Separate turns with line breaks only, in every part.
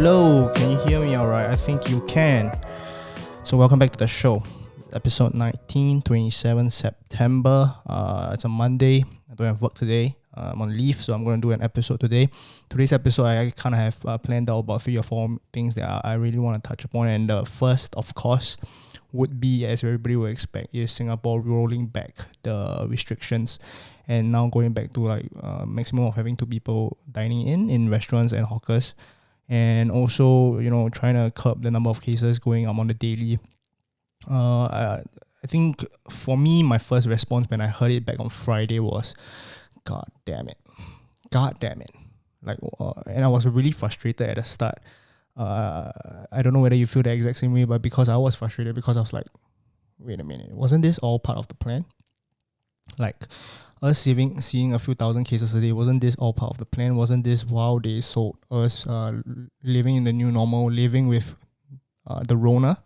Hello, can you hear me alright? I think you can. So welcome back to the show. Episode 19, 27 September. It's a Monday. I don't have work today. I'm on leave, so I'm going to do an episode today. Today's episode, I kind of have planned out about 3 or 4 things that I really want to touch upon. And the first, of course, would be, as everybody would expect, is Singapore rolling back the restrictions and now going back to like maximum of having 2 people dining in restaurants and hawkers. And also, trying to curb the number of cases going up on the daily. I think for me, my first response when I heard it back on Friday was, God damn it. Like, and I was really frustrated at the start. I don't know whether you feel the exact same way, but because I was frustrated, because I was like, wait a minute, wasn't this all part of the plan? Like, us seeing a few thousand cases a day, wasn't this all part of the plan? Wasn't this while they sold us living in the new normal, living with the Rona?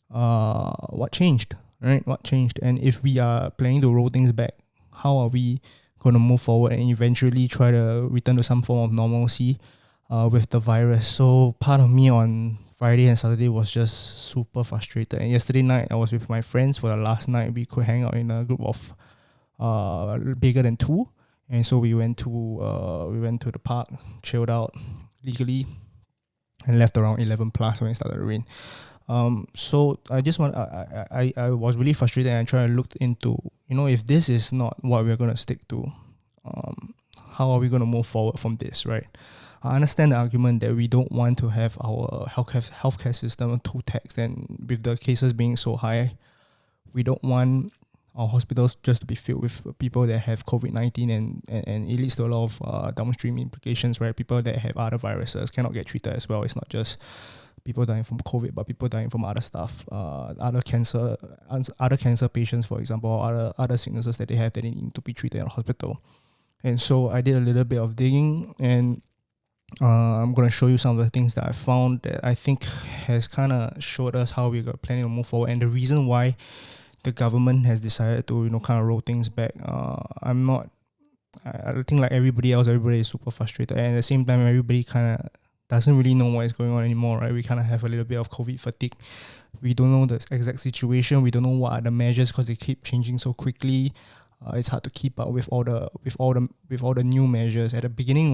What changed, right? What changed? And if we are planning to roll things back, how are we going to move forward and eventually try to return to some form of normalcy with the virus? So part of me on Friday and Saturday was just super frustrated. And yesterday night, I was with my friends for the last night. We could hang out in a group of bigger than 2, and so we went to the park, chilled out legally, and left around 11 plus when it started to rain. So I just I was really frustrated, and I tried to look into, if this is not what we're going to stick to, how are we going to move forward from this, right? I understand the argument that we don't want to have our healthcare system too taxed, and with the cases being so high, we don't want our hospitals just to be filled with people that have COVID-19 and it leads to a lot of downstream implications, right? People that have other viruses cannot get treated as well. It's not just people dying from COVID, but people dying from other stuff, other cancer patients, for example, or other sicknesses that they have that they need to be treated in a hospital. And so I did a little bit of digging, and I'm going to show you some of the things that I found that I think has kind of showed us how we're planning to move forward, and the reason why the government has decided to, kind of roll things back. I think like everybody is super frustrated, and at the same time, everybody kind of doesn't really know what is going on anymore, right? We kind of have a little bit of COVID fatigue. We don't know the exact situation. We don't know what are the measures because they keep changing so quickly. It's hard to keep up with all the new measures. At the beginning,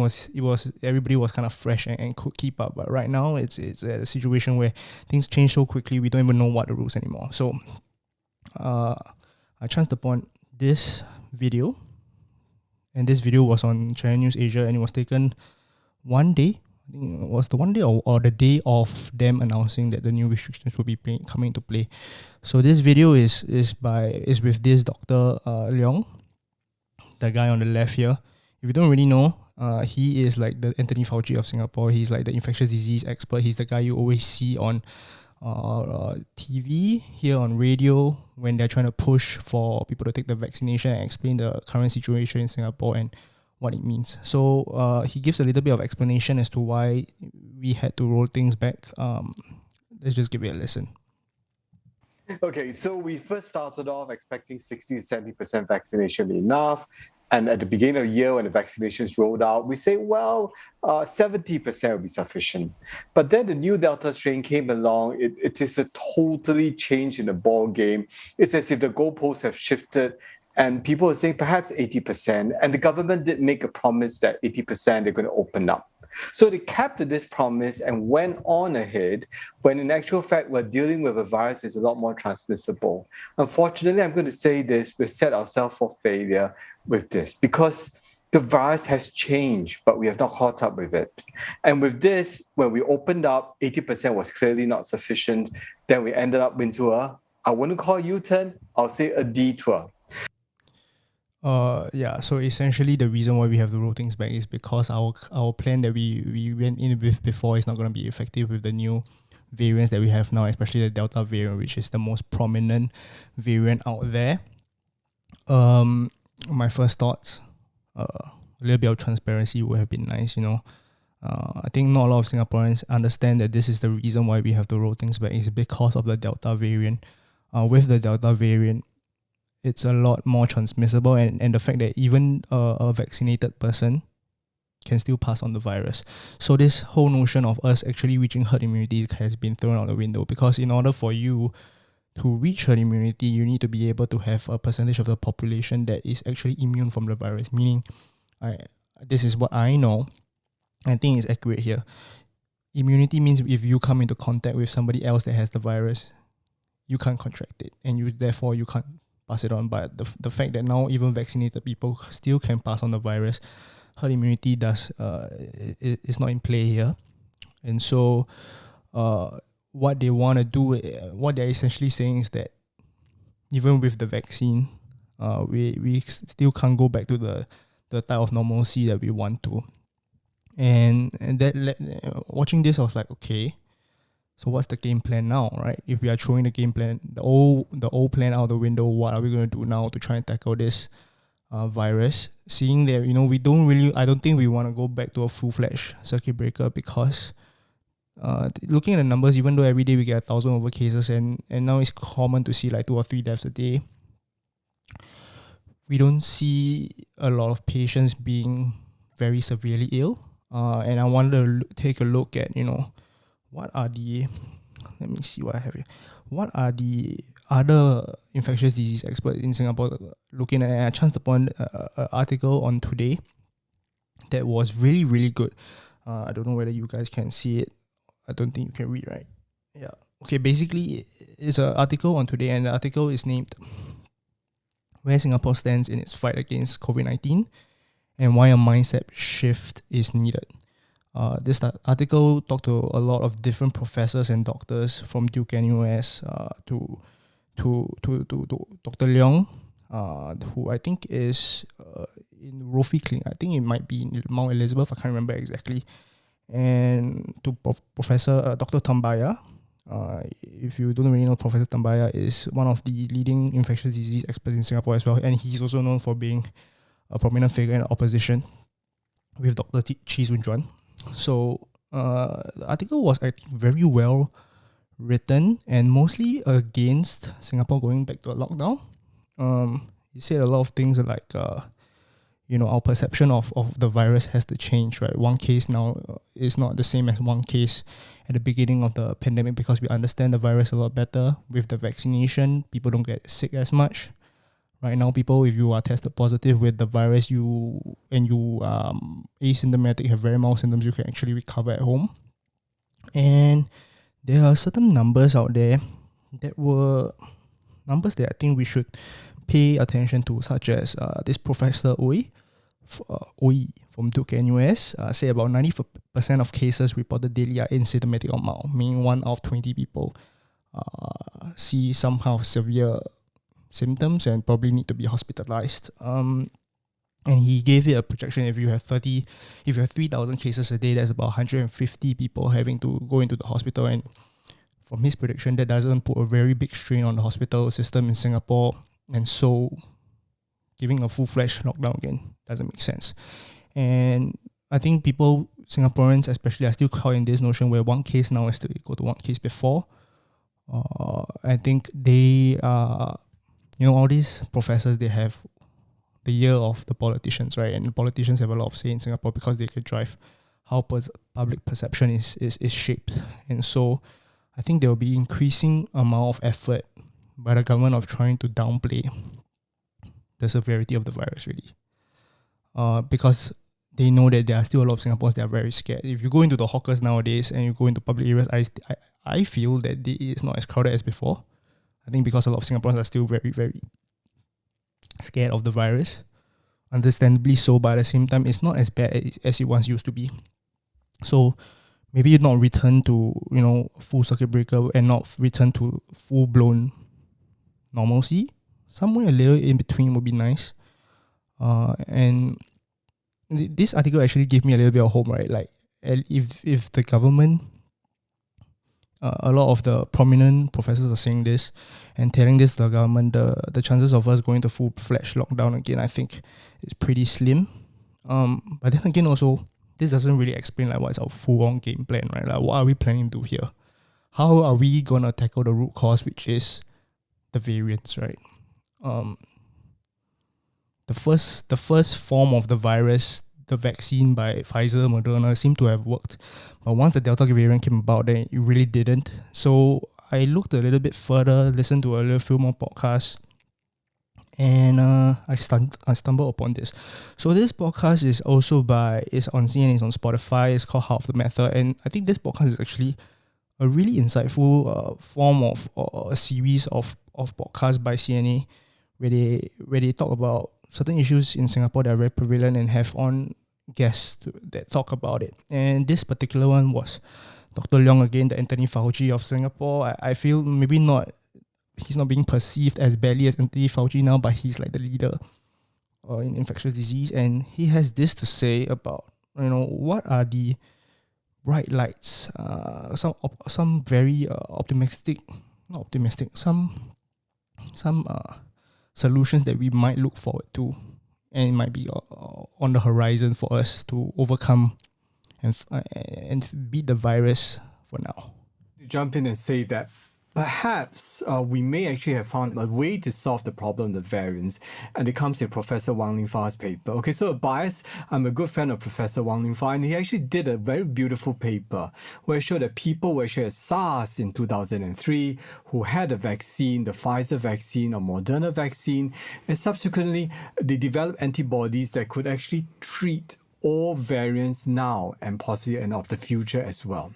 everybody was kind of fresh and could keep up, but right now it's a situation where things change so quickly. We don't even know what the rules anymore. So I chanced upon this video, and this video was on Channel News Asia, and it was taken one day. I think it was the one day or the day of them announcing that the new restrictions will be coming into play. So this video is with this Dr. Leong, the guy on the left here. If you don't really know, he is like the Anthony Fauci of Singapore. He's like the infectious disease expert. He's the guy you always see on TV, here on radio, when they're trying to push for people to take the vaccination and explain the current situation in Singapore and what it means. So he gives a little bit of explanation as to why we had to roll things back. Let's just give it a listen.
Okay, so we first started off expecting 60 to 70% vaccination enough. And at the beginning of the year, when the vaccinations rolled out, we say, 70% will be sufficient. But then the new Delta strain came along. It is a totally change in the ball game. It's as if the goalposts have shifted, and people are saying perhaps 80%. And the government did make a promise that 80% they're going to open up. So they kept to this promise and went on ahead, when in actual fact, we're dealing with a virus that's a lot more transmissible. Unfortunately, I'm going to say this, we've set ourselves for failure with this, because the virus has changed, but we have not caught up with it. And with this, when we opened up, 80% was clearly not sufficient. Then we ended up into I wouldn't call a U-turn, I'll say a detour.
So essentially the reason why we have to roll things back is because our plan that we went in with before is not going to be effective with the new variants that we have now, especially the Delta variant, which is the most prominent variant out there. My first thoughts, a little bit of transparency would have been nice, I think not a lot of Singaporeans understand that this is the reason why we have to roll things back, is because of the Delta variant. With the Delta variant, it's a lot more transmissible, and the fact that even a vaccinated person can still pass on the virus. So this whole notion of us actually reaching herd immunity has been thrown out the window, because in order for you to reach herd immunity, you need to be able to have a percentage of the population that is actually immune from the virus. Meaning, this is what I know. I think it's accurate here. Immunity means if you come into contact with somebody else that has the virus, you can't contract it, and therefore you can't pass it on. But the fact that now even vaccinated people still can pass on the virus, herd immunity is not in play here. And so what they want to do, what they're essentially saying is that even with the vaccine, we still can't go back to the type of normalcy that we want to. And watching this, I was like, okay, so what's the game plan now, right? If we are throwing the game plan, the old plan out the window, what are we going to do now to try and tackle this virus? Seeing that, I don't think we want to go back to a full-fledged circuit breaker, because looking at the numbers, even though every day we get 1,000 over cases, and now it's common to see like 2 or 3 deaths a day, we don't see a lot of patients being very severely ill. And I wanted to take a look at, what are the, let me see what I have here. What are the other infectious disease experts in Singapore looking at? And I chanced upon an article on Today that was really, really good. I don't know whether you guys can see it. I don't think you can read, right? Yeah. Okay, basically, it's an article on Today, and the article is named Where Singapore Stands in its Fight Against COVID-19 and Why a Mindset Shift is Needed. This article talked to a lot of different professors and doctors from Duke NUS to Dr. Leong, who I think is in Rofi Clinic. I think it might be in Mount Elizabeth. I can't remember exactly. And to Professor Dr. Tambaya. If you don't really know, Professor Tambaya is one of the leading infectious disease experts in Singapore as well, and he's also known for being a prominent figure in the opposition with Dr. Chee Soon Juan. So the article was, I think, very well written and mostly against Singapore going back to a lockdown. He said a lot of things like, our perception of the virus has to change, right? One case now is not the same as one case at the beginning of the pandemic, because we understand the virus a lot better. With the vaccination, people don't get sick as much. Right now, people, if you are tested positive with the virus, you asymptomatic, have very mild symptoms, you can actually recover at home. And there are certain numbers out there that were numbers that I think we should pay attention to, such as this Professor Oi from Duke NUS say about 90% of cases reported daily are asymptomatic or mild, meaning 1 out of 20 people see some kind of severe symptoms and probably need to be hospitalized. And he gave it a projection: if you have 3,000 cases a day, that's about 150 people having to go into the hospital. And from his prediction, that doesn't put a very big strain on the hospital system in Singapore. And so giving a full-fledged lockdown again doesn't make sense. And I think Singaporeans especially, are still caught in this notion where one case now is to equal to one case before. I think they are, all these professors, they have the year of the politicians, right? And the politicians have a lot of say in Singapore because they can drive how public perception is shaped. And so I think there will be increasing amount of effort by the government of trying to downplay the severity of the virus, really. Because they know that there are still a lot of Singaporeans that are very scared. If you go into the hawkers nowadays and you go into public areas, I feel that it's not as crowded as before. I think because a lot of Singaporeans are still very, very scared of the virus. Understandably so, but at the same time, it's not as bad as it once used to be. So maybe not return to, full circuit breaker and not return to full-blown normalcy. Somewhere a little in between would be nice. And this article actually gave me a little bit of hope, right? Like, if the government, a lot of the prominent professors are saying this and telling this to the government, the chances of us going to full-fledged lockdown again, I think, is pretty slim. But then again, also, this doesn't really explain like what's our full-on game plan, right? Like, what are we planning to do here? How are we gonna tackle the root cause, which is the variants, right? The first form of the virus, the vaccine by Pfizer, Moderna seemed to have worked. But once the Delta variant came about, then it really didn't. So I looked a little bit further, listened to a little few more podcasts, and I stumbled upon this. So this podcast is also it's on CNN, it's on Spotify, it's called Half the Method, and I think this podcast is actually a really insightful form of a series of podcasts by CNA where they talk about certain issues in Singapore that are very prevalent and have on guests that talk about it. And this particular one was Dr. Leong again, the Anthony Fauci of Singapore. I feel maybe he's not being perceived as badly as Anthony Fauci now, but he's like the leader in infectious disease. And he has this to say about, what are the bright lights, some very some solutions that we might look forward to, and it might be on the horizon for us to overcome and beat the virus for now.
Jump in and say that perhaps we may actually have found a way to solve the problem of the variants, and it comes in Professor Wang Lingfa's paper. Okay, so a bias, I'm a good fan of Professor Wang Lingfa, and he actually did a very beautiful paper where it showed that people who actually had SARS in 2003, who had a vaccine, the Pfizer vaccine or Moderna vaccine, and subsequently they developed antibodies that could actually treat all variants now and possibly and of the future as well.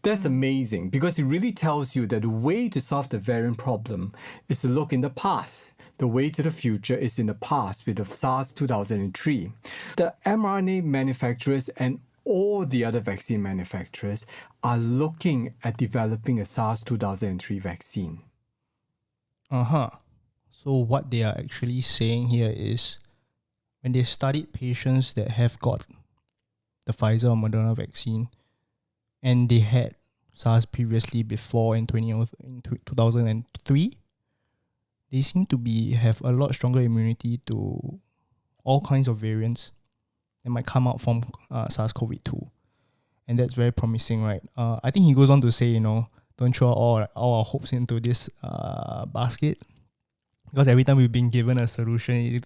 That's amazing because it really tells you that the way to solve the variant problem is to look in the past. The way to the future is in the past with the SARS 2003. The mRNA manufacturers and all the other vaccine manufacturers are looking at developing a SARS 2003 vaccine.
So what they are actually saying here is when they studied patients that have got the Pfizer or Moderna vaccine, and they had SARS previously before in 2003, they seem to have a lot stronger immunity to all kinds of variants that might come out from SARS-CoV-2. And that's very promising, right? I think he goes on to say, don't throw all our hopes into this basket, because every time we've been given a solution,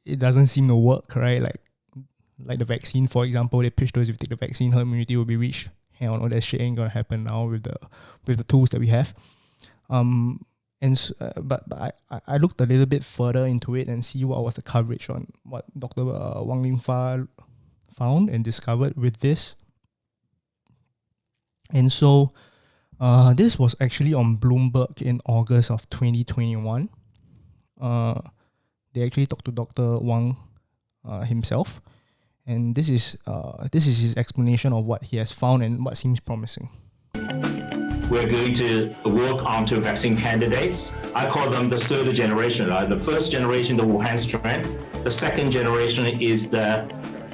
it doesn't seem to work, right? Like the vaccine, for example, they pitch to us, if you take the vaccine, herd immunity will be reached. Hell no, that shit ain't gonna happen now with the tools that we have. But I looked a little bit further into it and see what was the coverage on what Dr. Wang Lingfa found and discovered with this. And so this was actually on Bloomberg in August of 2021. They actually talked to Dr. Wang himself. And this is his explanation of what he has found and what seems promising.
We're going to work on two vaccine candidates. I call them the third generation. Right? The first generation, the Wuhan strain. The second generation is the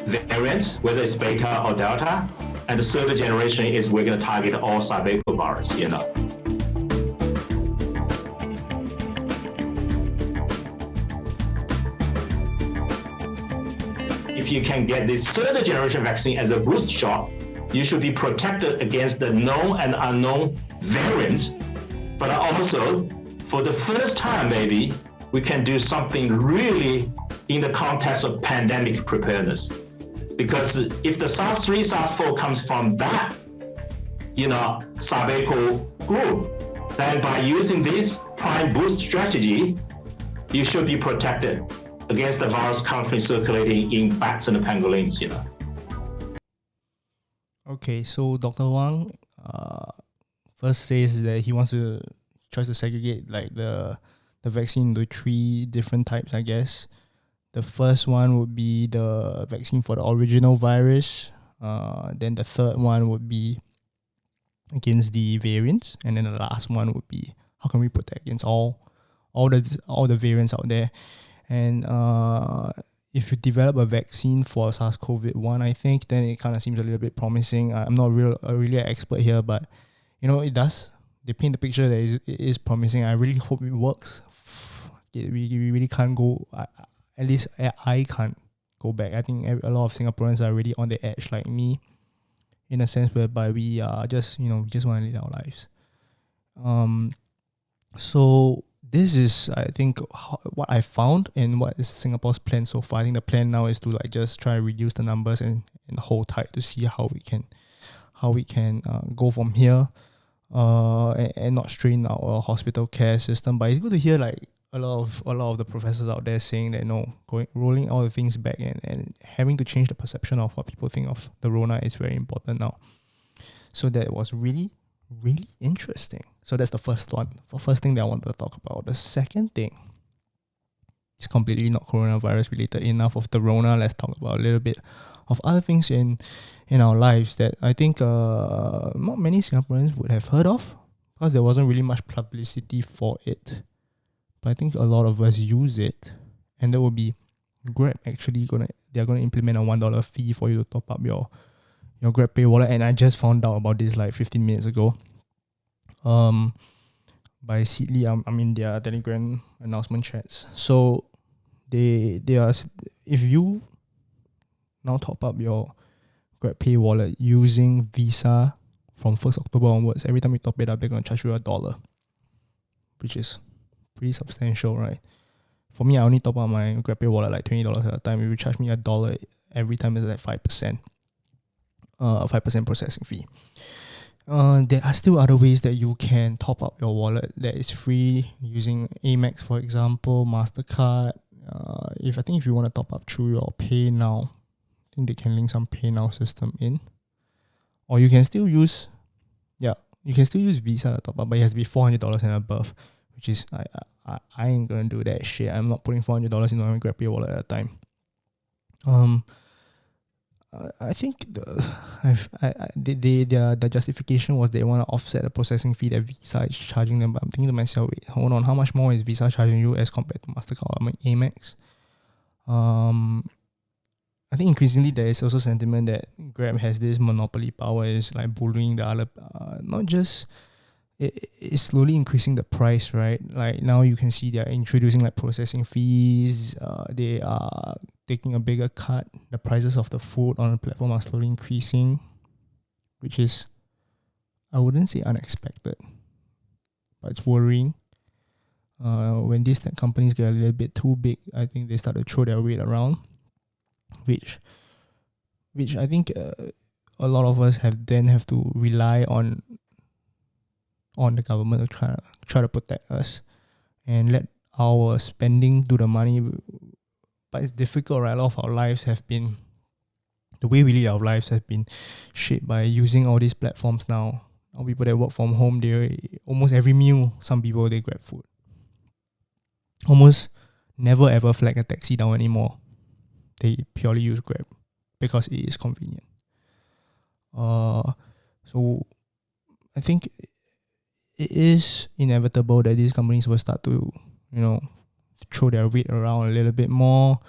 variant, whether it's beta or delta. And the third generation is we're going to target all Sarbecovirus, If you can get this third generation vaccine as a boost shot, you should be protected against the known and unknown variants. But also, for the first time, maybe, we can do something really in the context of pandemic preparedness. Because if the SARS-3, SARS-4 comes from that, Sarbeco group, then by using this prime boost strategy, you should be protected against the virus currently circulating in bats and pangolins,
Okay, so Dr. Wang first says that he tries to segregate like the vaccine into three different types, I guess. The first one would be the vaccine for the original virus. Then the third one would be against the variants, and then the last one would be how can we protect against all the variants out there. And if you develop a vaccine for SARS-CoV-1, I think, then it kind of seems a little bit promising. I'm not really an expert here, but it does. They paint the picture that it is promising. I really hope it works. We really can't go. At least I can't go back. I think a lot of Singaporeans are really on the edge, like me, in a sense whereby we are just we just want to live our lives. So this is, I think, what I found and what is Singapore's plan so far. I think the plan now is to like just try to reduce the numbers and hold tight to see how we can go from here, and not strain our hospital care system. But it's good to hear like a lot of the professors out there saying that rolling all the things back and having to change the perception of what people think of the Rona is very important now. So that was really, really interesting. So that's the first thing that I wanted to talk about. The second thing is completely not coronavirus related. Enough of the Rona. Let's talk about a little bit of other things in our lives that I think not many Singaporeans would have heard of, because there wasn't really much publicity for it. But I think a lot of us use it, and that will be Grab actually they're gonna implement a $1 fee for you to top up your GrabPay wallet. And I just found out about this like 15 minutes ago. By Seedly, I'm in their Telegram announcement chats. So they are, if you now top up your GrabPay wallet using Visa from 1st October onwards, every time you top it up, they're gonna charge you $1, which is pretty substantial, right? For me, I only top up my GrabPay wallet like $20 at a time. If you charge me $1 every time, it's like 5%. 5% processing fee. There are still other ways that you can top up your wallet that is free using Amex, for example, MasterCard. If you want to top up through your PayNow, I think they can link some PayNow system in. Or you can still use Visa to top up, but it has to be $400 and above, which is I ain't gonna do that shit. I'm not putting $400 in my GrabPay wallet at a time. I think the justification was they want to offset the processing fee that Visa is charging them. But I'm thinking to myself, wait, hold on, how much more is Visa charging you as compared to MasterCard or Amex? I think increasingly there is also sentiment that Grab has this monopoly power, is like bullying the other, not just, it's slowly increasing the price, right? Like now you can see they are introducing like processing fees. They are taking a bigger cut. The prices of the food on the platform are slowly increasing, which is, I wouldn't say unexpected, but it's worrying. When these tech companies get a little bit too big, I think they start to throw their weight around, which I think a lot of us have to rely on the government to try to protect us and let our spending do the money. But it's difficult, right? A lot of our lives have been, the way we lead our lives have been shaped by using all these platforms now. All people that work from home, almost every meal, some people, they grab food. Almost never ever flag a taxi down anymore. They purely use Grab because it is convenient. So I think it is inevitable that these companies will start to, throw their weight around a little bit more,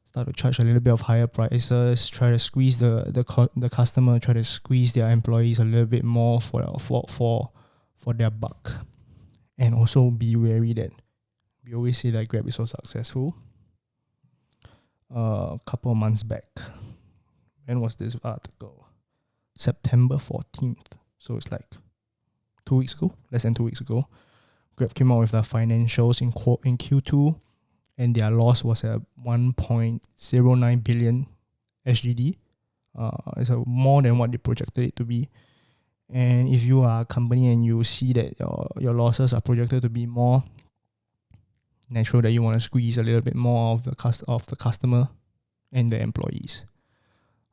start to charge a little bit of higher prices, try to squeeze the customer, try to squeeze their employees a little bit more for their buck. And also be wary that we always say that Grab is so successful. A couple of months back, when was this article? September 14th. So it's like 2 weeks ago, less than 2 weeks ago. Grab came out with their financials in Q2, and their loss was at 1.09 billion SGD. It's more than what they projected it to be. And if you are a company and you see that your losses are projected to be more, natural that you want to squeeze a little bit more of the customer and the employees.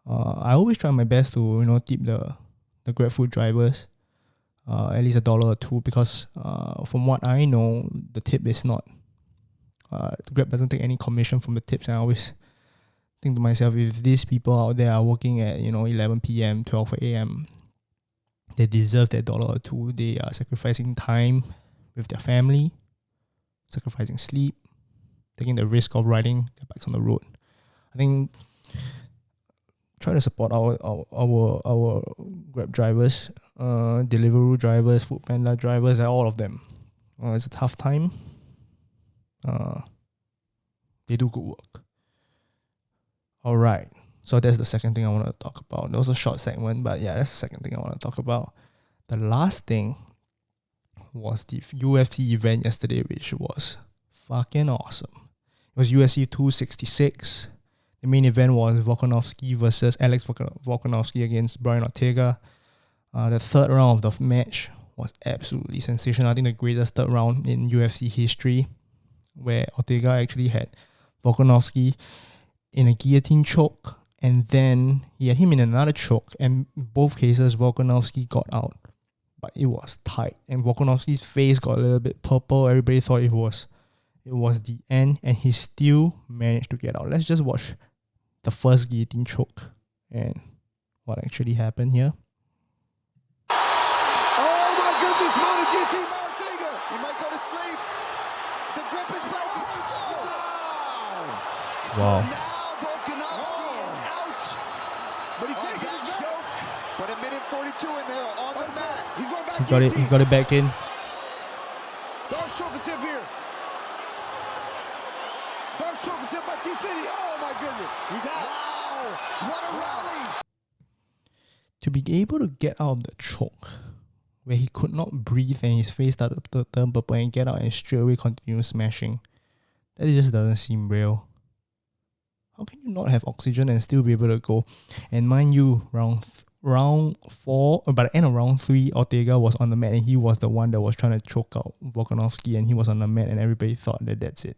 I always try my best to tip the GrabFood drivers at least $1 or $2, because from what I know, the tip is not, Grab doesn't take any commission from the tips. And I always think to myself, if these people out there are working at 11 p.m, 12 a.m, they deserve that $1 or $2. They are sacrificing time with their family, sacrificing sleep, taking the risk of riding their bikes on the road. I think try to support our Grab drivers, Deliveroo drivers, Foodpanda drivers, all of them. It's a tough time. They do good work. All right. So that's the second thing I want to talk about. That was a short segment, but yeah, that's the second thing I want to talk about. The last thing was the UFC event yesterday, which was fucking awesome. It was UFC 266. The main event was Volkanovski versus Alex Volkanovski against Brian Ortega. The third round of the match was absolutely sensational. I think the greatest third round in UFC history, where Ortega actually had Volkanovski in a guillotine choke, and then he had him in another choke, and in both cases Volkanovski got out, but it was tight, and Volkanovski's face got a little bit purple. Everybody thought it was the end, and he still managed to get out. Let's just watch the first guillotine choke and what actually happened here.
Oh my goodness, what a guillotine by Ortega!
He might go to sleep. The grip is broken.
Wow.
Now Volkanovski is out.
But he can't get
That
his back.
choke. But a minute 42 and they're on the mat.
He's going back.
He got it back in.
Dark choke attempt here. Dark choke attempt by T-City. Oh my goodness.
He's out. Wow. What a rally.
To be able to get out of the choke, where he could not breathe and his face started to turn purple, and get out and straight away continue smashing, that just doesn't seem real. How can you not have oxygen and still be able to go? And mind you, round 4, by the end of round 3, Ortega was on the mat, and he was the one that was trying to choke out Volkanovski, and he was on the mat, and everybody thought that that's it.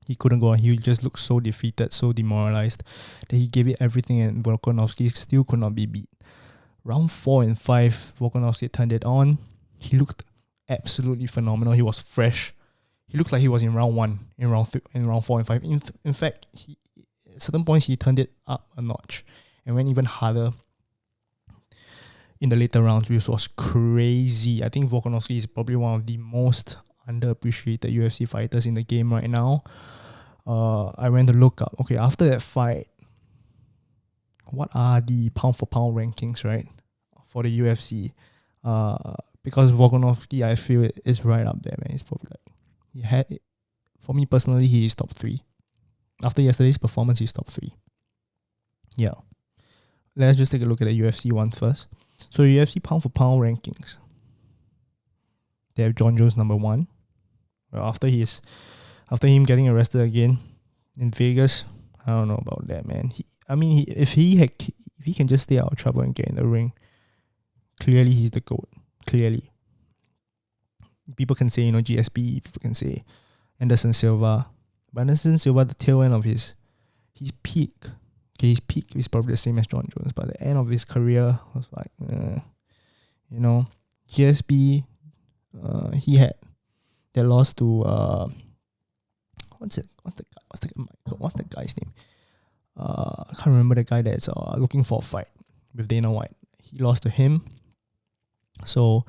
He couldn't go on. He just looked so defeated, so demoralized, that he gave it everything, and Volkanovski still could not be beat. Round 4 and 5, Volkanovski turned it on. He looked absolutely phenomenal. He was fresh. He looked like he was in round 1, in round 4 and 5. In fact, at certain points he turned it up a notch and went even harder in the later rounds, which was crazy. I think Volkanovski is probably one of the most underappreciated UFC fighters in the game right now. I went to look up, okay, after that fight, what are the pound for pound rankings, right, for the UFC? Because Volkanovski, I feel, is right up there, man. It's probably like, for me personally, he is top 3. After yesterday's performance, he's top 3. Yeah. Let's just take a look at the UFC one first. So the UFC pound for pound rankings. They have Jon Jones number 1. Well, after him getting arrested again in Vegas, I don't know about that, man. If he can just stay out of trouble and get in the ring, clearly he's the GOAT. Clearly. People can say, GSP, people can say Anderson Silva. But Anderson Silva, the tail end of his peak, okay, his peak is probably the same as Jon Jones, but the end of his career was like, GSP, he had that loss to what's the guy's name? I can't remember the guy that's looking for a fight with Dana White. He lost to him. So,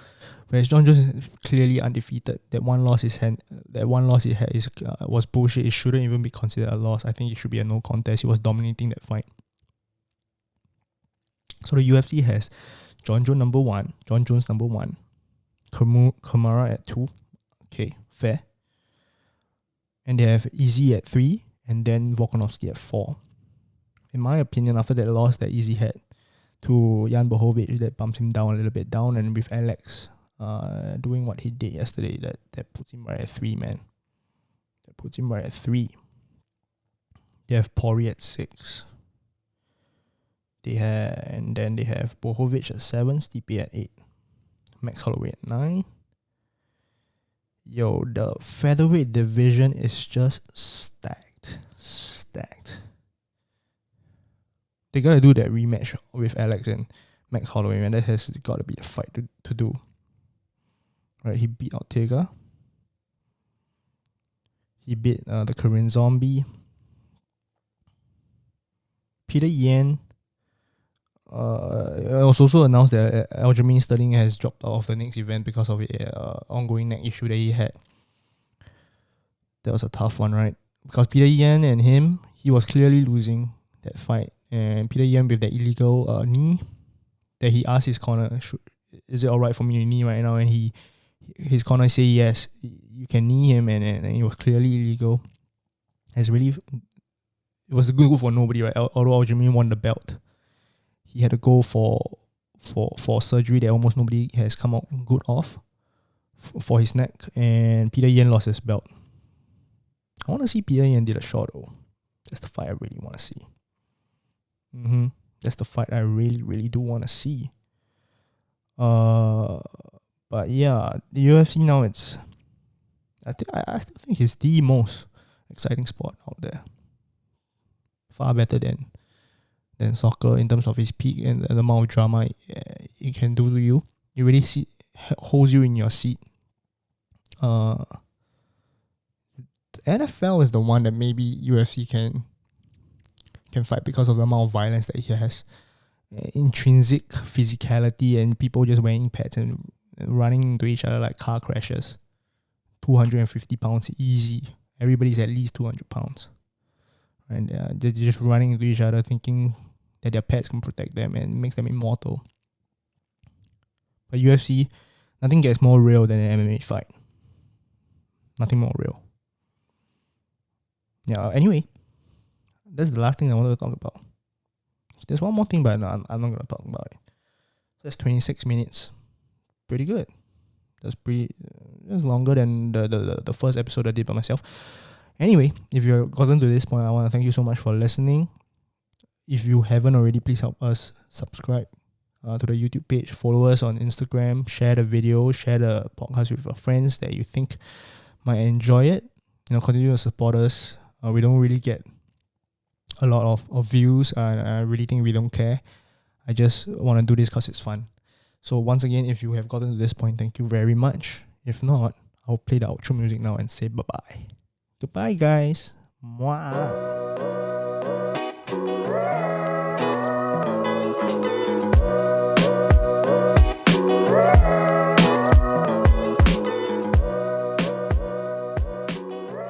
whereas Jon Jones is clearly undefeated, that one loss he had was bullshit. It shouldn't even be considered a loss. I think it should be a no contest. He was dominating that fight. So the UFC has Jon Jones number 1, Kamara at 2. Okay, fair. And they have Izzy at 3, and then Volkanovski at 4. In my opinion, after that loss that Izzy had to Jan Blachowicz, that bumps him down a little bit down, and with Alex doing what he did yesterday, that puts him right at 3, man. That puts him right at 3. They have Poirier at 6. They have Blachowicz at 7, Stipe at 8, Max Holloway at 9. Yo, the featherweight division is just stacked. They gotta do that rematch with Alex and Max Holloway, man. That has gotta be the fight to do. Right, he beat Ortega. He beat the Korean Zombie. Peter Yan. It was also announced that Aljamain Sterling has dropped out of the next event because of an ongoing neck issue that he had. That was a tough one, right? Because Peter Yan and him, he was clearly losing that fight. And Peter Yan with that illegal knee, that he asked his corner, is it alright for me to knee right now? And his corner say yes, you can knee him, and it was clearly illegal. It was a good for nobody, right? Although Aljamain won the belt, he had to go for surgery that almost nobody has come out good off for his neck, and Peter Yan lost his belt. I want to see Peter Yan did a shot though. That's the fight I really want to see. That's the fight I really, really do want to see. But yeah, the UFC now, I still think it's the most exciting sport out there. Far better than soccer in terms of its peak and the amount of drama it can do to you. It really holds you in your seat. The NFL is the one that maybe UFC can fight because of the amount of violence that it has. Intrinsic physicality and people just wearing pads and running into each other like car crashes. 250 pounds easy. Everybody's at least 200 pounds. And they're just running into each other thinking that their pets can protect them and makes them immortal. But UFC, nothing gets more real than an MMA fight. Nothing more real. Yeah, anyway, that's the last thing I wanted to talk about. There's one more thing, but I'm not going to talk about it. That's 26 minutes. Pretty good. That's longer than the first episode I did by myself. Anyway, if you've gotten to this point, I want to thank you so much for listening. If you haven't already, please help us subscribe to the YouTube page. Follow us on Instagram. Share the video. Share the podcast with your friends that you think might enjoy it. Continue to support us. We don't really get a lot of views, and I really think we don't care. I just want to do this because it's fun. So once again, if you have gotten to this point, thank you very much. If not, I'll play the outro music now and say bye-bye. Goodbye, guys. Mwah.